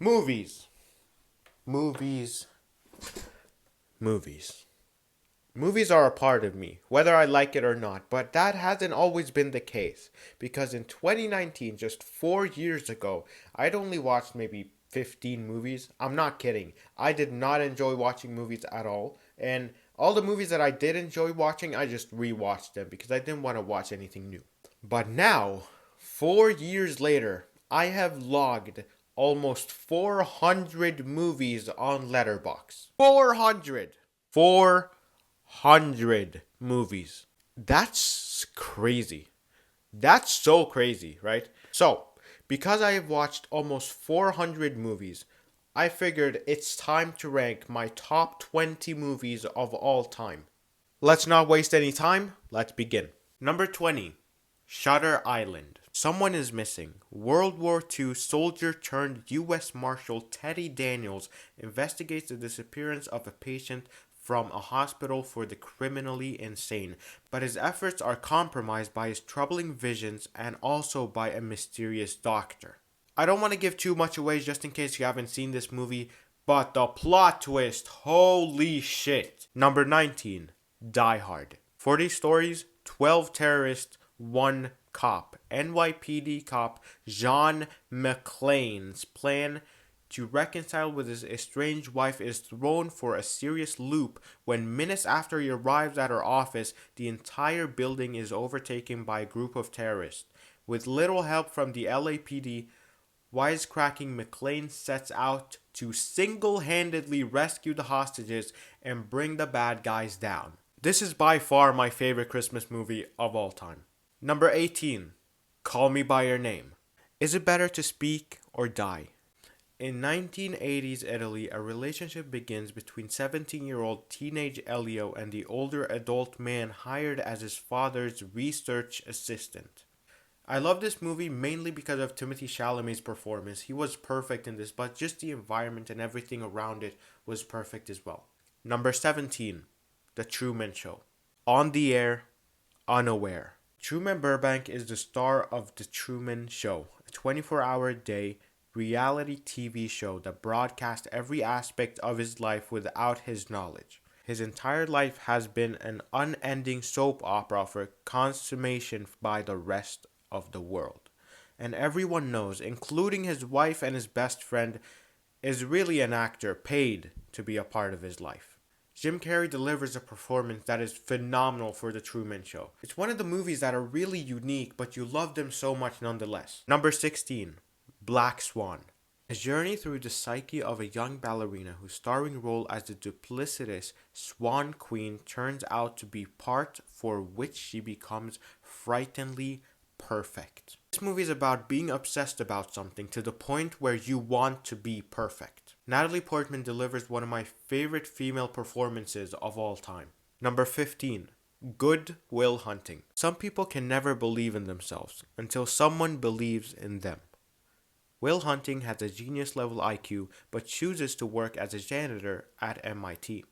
Movies. Movies. Movies. Movies are a part of me, whether I like it or not, but that hasn't always been the case. Because in 2019, just 4 years ago, I'd only watched maybe 15 movies. I'm not kidding. I did not enjoy watching movies at all. And all the movies that I did enjoy watching, I just rewatched them because I didn't want to watch anything new. But now, 4 years later, I have logged almost 400 movies on Letterboxd. 400! 400 movies. That's crazy. That's so crazy, right? So, because I have watched almost 400 movies, I figured it's time to rank my top 20 movies of all time. Let's not waste any time. Let's begin. Number 20, Shutter Island. Someone is missing. World War II soldier turned U.S. Marshal Teddy Daniels investigates the disappearance of a patient from a hospital for the criminally insane, but his efforts are compromised by his troubling visions and also by a mysterious doctor. I don't want to give too much away just in case you haven't seen this movie, but the plot twist, holy shit. Number 19, Die Hard. 40 stories, 12 terrorists, 1 cop. NYPD cop John McClane's plan to reconcile with his estranged wife is thrown for a serious loop when minutes after he arrives at her office, the entire building is overtaken by a group of terrorists. With little help from the LAPD, wisecracking McClane sets out to single-handedly rescue the hostages and bring the bad guys down. This is by far my favorite Christmas movie of all time. Number 18, Call Me By Your Name. Is it better to speak or die? In 1980s Italy, a relationship begins between 17-year-old teenage Elio and the older adult man hired as his father's research assistant. I love this movie mainly because of Timothée Chalamet's performance. He was perfect in this, but just the environment and everything around it was perfect as well. Number 17, The Truman Show. On the air, unaware. Truman Burbank is the star of The Truman Show, a 24-hour-a-day reality TV show that broadcasts every aspect of his life without his knowledge. His entire life has been an unending soap opera for consummation by the rest of the world. And everyone knows, including his wife and his best friend, is really an actor paid to be a part of his life. Jim Carrey delivers a performance that is phenomenal for The Truman Show. It's one of the movies that are really unique, but you love them so much nonetheless. Number 16, Black Swan. A journey through the psyche of a young ballerina whose starring role as the duplicitous Swan Queen turns out to be part for which she becomes frighteningly perfect. This movie is about being obsessed about something to the point where you want to be perfect. Natalie Portman delivers one of my favorite female performances of all time. Number 15, Good Will Hunting. Some people can never believe in themselves until someone believes in them. Will Hunting has a genius-level IQ but chooses to work as a janitor at MIT.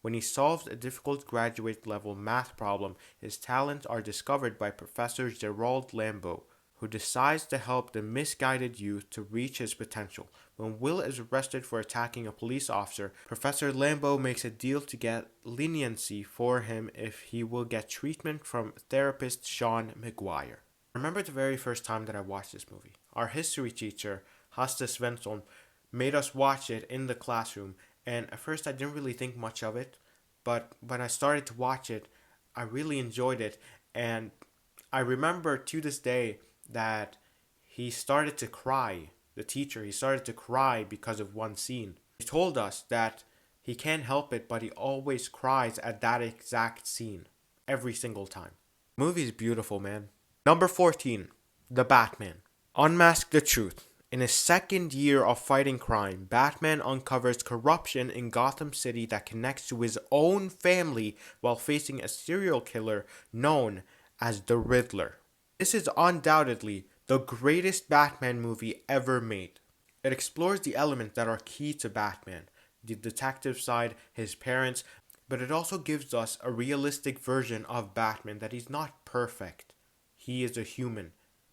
When he solves a difficult graduate-level math problem, his talents are discovered by Professor Gerald Lambeau, who decides to help the misguided youth to reach his potential. When Will is arrested for attacking a police officer, Professor Lambeau makes a deal to get leniency for him if he will get treatment from therapist Sean McGuire. I remember the very first time that I watched this movie. Our history teacher, Hasta Svensson, made us watch it in the classroom, and at first I didn't really think much of it, but when I started to watch it, I really enjoyed it, and I remember to this day that he started to cry, the teacher, he started to cry because of one scene. He told us that he can't help it, but he always cries at that exact scene, every single time. The movie is beautiful, man. Number 14, The Batman. Unmask the truth. In his second year of fighting crime, Batman uncovers corruption in Gotham City that connects to his own family while facing a serial killer known as the Riddler. This is undoubtedly the greatest Batman movie ever made. It explores the elements that are key to Batman, the detective side, his parents, but it also gives us a realistic version of Batman that he's not perfect. He is a human,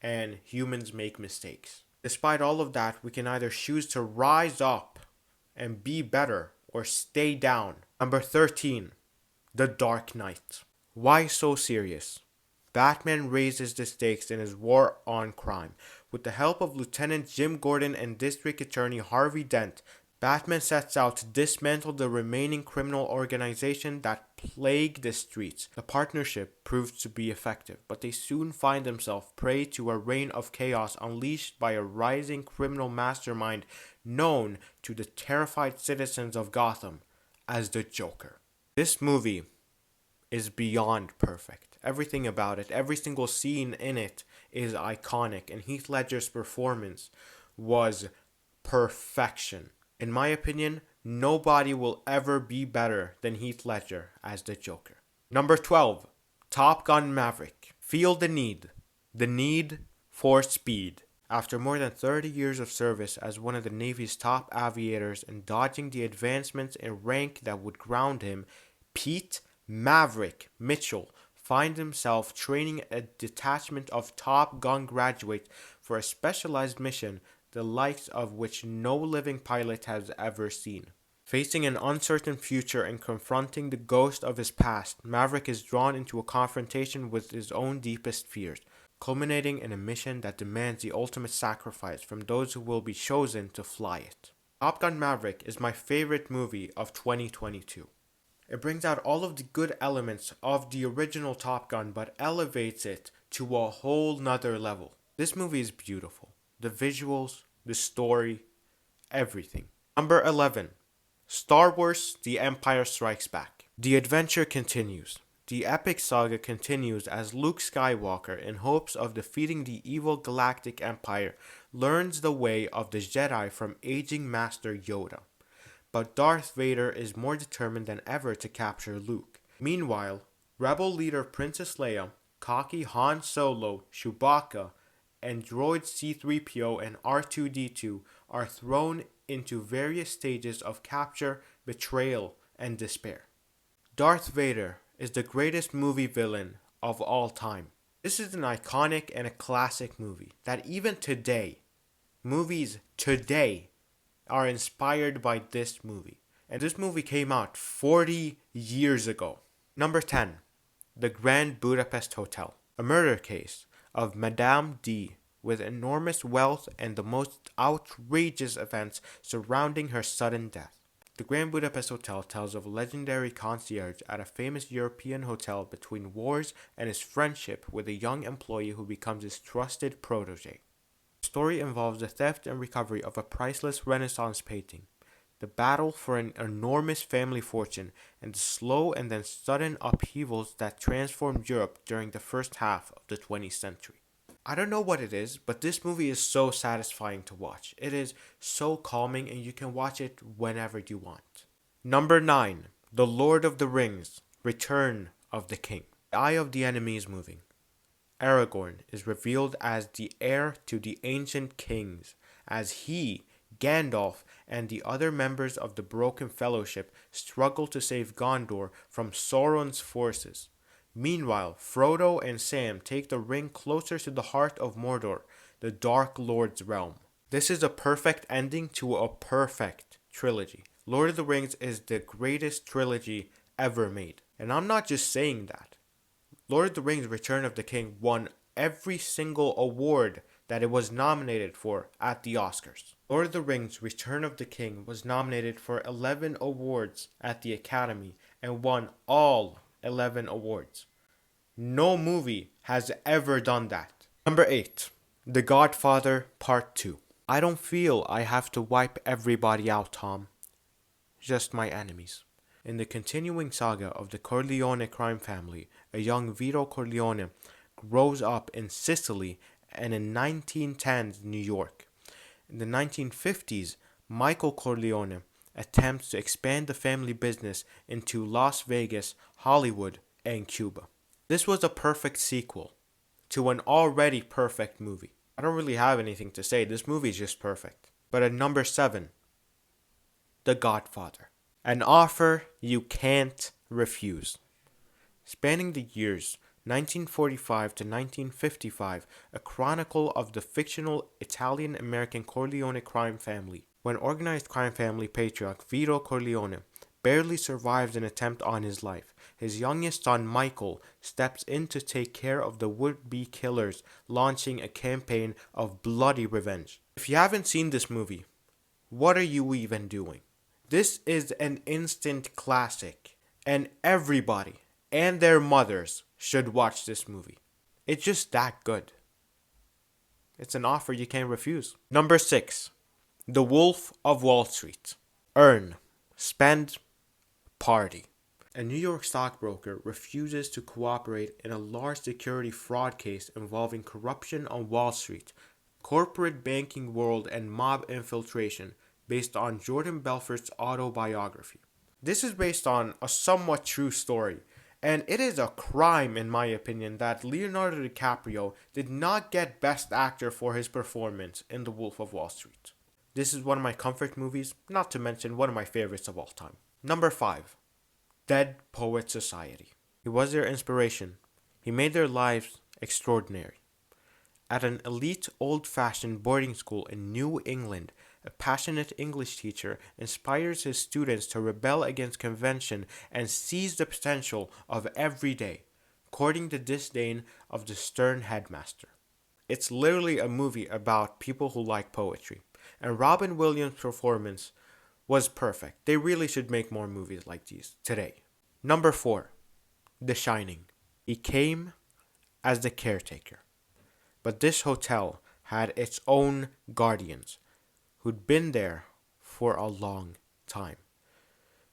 and humans make mistakes. Despite all of that, we can either choose to rise up and be better or stay down. Number 13, The Dark Knight. Why so serious? Batman raises the stakes in his war on crime. With the help of Lieutenant Jim Gordon and District Attorney Harvey Dent, Batman sets out to dismantle the remaining criminal organization that plague the streets. The partnership proves to be effective, but they soon find themselves prey to a reign of chaos unleashed by a rising criminal mastermind known to the terrified citizens of Gotham as the Joker. This movie is beyond perfect. Everything about it, every single scene in it is iconic, and Heath Ledger's performance was perfection. In my opinion, nobody will ever be better than Heath Ledger as the Joker. Number 12, Top Gun Maverick. Feel the need for speed. After more than 30 years of service as one of the Navy's top aviators and dodging the advancements in rank that would ground him, Pete Maverick Mitchell finds himself training a detachment of Top Gun graduates for a specialized mission the likes of which no living pilot has ever seen. Facing an uncertain future and confronting the ghost of his past, Maverick is drawn into a confrontation with his own deepest fears, culminating in a mission that demands the ultimate sacrifice from those who will be chosen to fly it. Top Gun Maverick is my favorite movie of 2022. It brings out all of the good elements of the original Top Gun but elevates it to a whole nother level. This movie is beautiful. The visuals, the story, everything. Number 11, Star Wars The Empire Strikes Back. The adventure continues. The epic saga continues as Luke Skywalker, in hopes of defeating the evil Galactic Empire, learns the way of the Jedi from aging Master Yoda. But Darth Vader is more determined than ever to capture Luke. Meanwhile, Rebel leader Princess Leia, cocky Han Solo, Chewbacca, and droids C-3PO and R2-D2 are thrown into various stages of capture, betrayal, and despair. Darth Vader is the greatest movie villain of all time. This is an iconic and a classic movie that even today, movies today are inspired by this movie. And this movie came out 40 years ago. Number 10, The Grand Budapest Hotel. A murder case of Madame D with enormous wealth and the most outrageous events surrounding her sudden death. The Grand Budapest Hotel tells of a legendary concierge at a famous European hotel between wars and his friendship with a young employee who becomes his trusted protege. The story involves the theft and recovery of a priceless Renaissance painting, the battle for an enormous family fortune, and the slow and then sudden upheavals that transformed Europe during the first half of the 20th century. I don't know what it is, but this movie is so satisfying to watch. It is so calming and you can watch it whenever you want. Number 9, The Lord of the Rings, Return of the King. The eye of the enemy is moving. Aragorn is revealed as the heir to the ancient kings, as he, Gandalf, and the other members of the Broken Fellowship struggle to save Gondor from Sauron's forces. Meanwhile, Frodo and Sam take the ring closer to the heart of Mordor, the Dark Lord's realm. This is a perfect ending to a perfect trilogy. Lord of the Rings is the greatest trilogy ever made. And I'm not just saying that. Lord of the Rings Return of the King won every single award that it was nominated for at the Oscars. Lord of the Rings Return of the King was nominated for 11 awards at the Academy and won all 11 awards. No movie has ever done that. Number 8, The Godfather Part 2. I don't feel I have to wipe everybody out, Tom. Just my enemies. In the continuing saga of the Corleone crime family, a young Vito Corleone grows up in Sicily and in 1910s New York. In the 1950s, Michael Corleone attempts to expand the family business into Las Vegas, Hollywood, and Cuba. This was a perfect sequel to an already perfect movie. I don't really have anything to say. This movie is just perfect. But at number 7, The Godfather. An offer you can't refuse. Spanning the years, 1945 to 1955, a chronicle of the fictional Italian-American Corleone crime family. When organized crime family patriarch Vito Corleone barely survives an attempt on his life, his youngest son Michael steps in to take care of the would-be killers, launching a campaign of bloody revenge. If you haven't seen this movie, what are you even doing? This is an instant classic, and everybody and their mothers should watch this movie. It's just that good. It's an offer you can't refuse. Number 6. The Wolf of Wall Street. Earn, spend, party. A New York stockbroker refuses to cooperate in a large security fraud case involving corruption on Wall Street, corporate banking world, and mob infiltration, based on Jordan Belfort's autobiography. This is based on a somewhat true story, and it is a crime, in my opinion, that Leonardo DiCaprio did not get Best Actor for his performance in The Wolf of Wall Street. This is one of my comfort movies, not to mention one of my favorites of all time. Number 5. Dead Poets Society. He was their inspiration. He made their lives extraordinary. At an elite, old-fashioned boarding school in New England, a passionate English teacher inspires his students to rebel against convention and seize the potential of every day, courting the disdain of the stern headmaster. It's literally a movie about people who like poetry, and Robin Williams' performance was perfect. They really should make more movies like these today. Number 4. The Shining. He came as the caretaker, but this hotel had its own guardians who'd been there for a long time.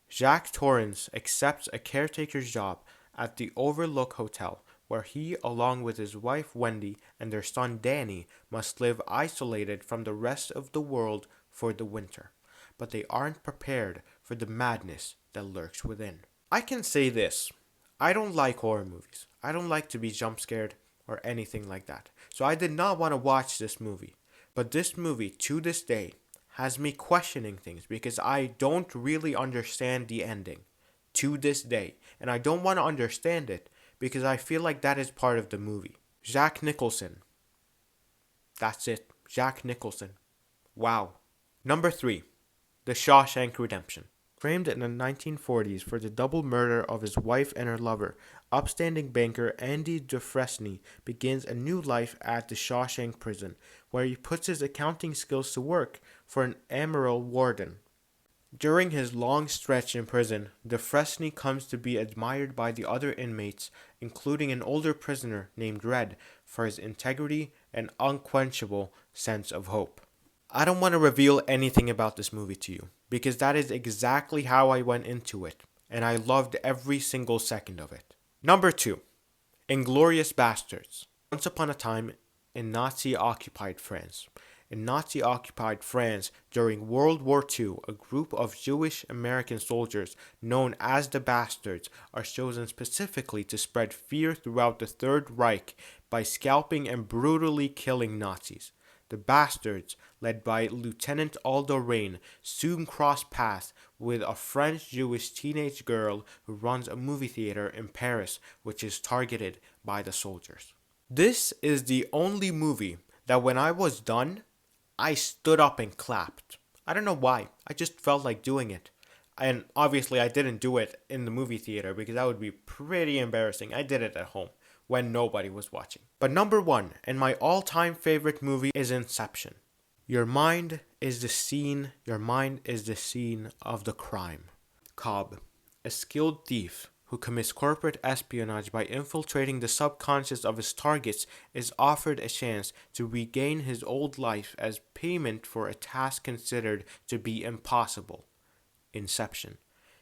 Jack Torrance accepts a caretaker's job at the Overlook Hotel, where he, along with his wife Wendy and their son Danny, must live isolated from the rest of the world for the winter. But they aren't prepared for the madness that lurks within. I can say this: I don't like horror movies. I don't like to be jump scared or anything like that. So I did not want to watch this movie. But this movie, to this day, has me questioning things because I don't really understand the ending to this day. And I don't want to understand it because I feel like that is part of the movie. Jack Nicholson. That's it. Jack Nicholson. Wow. Number 3. The Shawshank Redemption. Framed in the 1940s for the double murder of his wife and her lover, upstanding banker Andy Dufresne begins a new life at the Shawshank prison, where he puts his accounting skills to work for an Amaral warden. During his long stretch in prison, Dufresne comes to be admired by the other inmates, including an older prisoner named Red, for his integrity and unquenchable sense of hope. I don't want to reveal anything about this movie to you, because that is exactly how I went into it, and I loved every single second of it. Number 2. Inglourious Basterds. Once upon a time in Nazi-occupied France. In Nazi-occupied France during World War II, a group of Jewish American soldiers known as the Bastards are chosen specifically to spread fear throughout the Third Reich by scalping and brutally killing Nazis. The Bastards, led by Lieutenant Aldo Rain, soon cross paths with a French-Jewish teenage girl who runs a movie theater in Paris, which is targeted by the soldiers. This is the only movie that when I was done, I stood up and clapped. I don't know why. I just felt like doing it. And obviously I didn't do it in the movie theater because that would be pretty embarrassing. I did it at home when nobody was watching. But number 1, and my all-time favorite movie, is Inception. Your mind is the scene of the crime. Cobb, a skilled thief who commits corporate espionage by infiltrating the subconscious of his targets, is offered a chance to regain his old life as payment for a task considered to be impossible. Inception.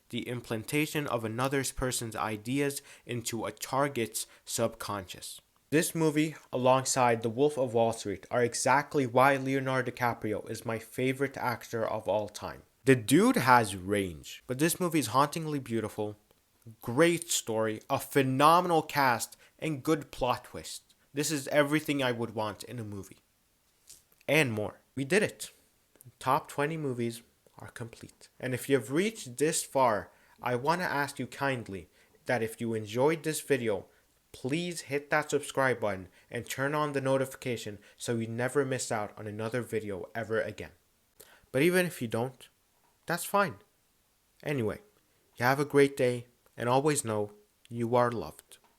The implantation of another person's ideas into a target's subconscious. This movie, alongside The Wolf of Wall Street, are exactly why Leonardo DiCaprio is my favorite actor of all time. The dude has range, but this movie is hauntingly beautiful, great story, a phenomenal cast, and good plot twist. This is everything I would want in a movie. And more. We did it. Top 20 movies are complete. And if you've reached this far, I want to ask you kindly that if you enjoyed this video, please hit that subscribe button and turn on the notification so you never miss out on another video ever again. But even if you don't, that's fine. Anyway, you have a great day and always know you are loved.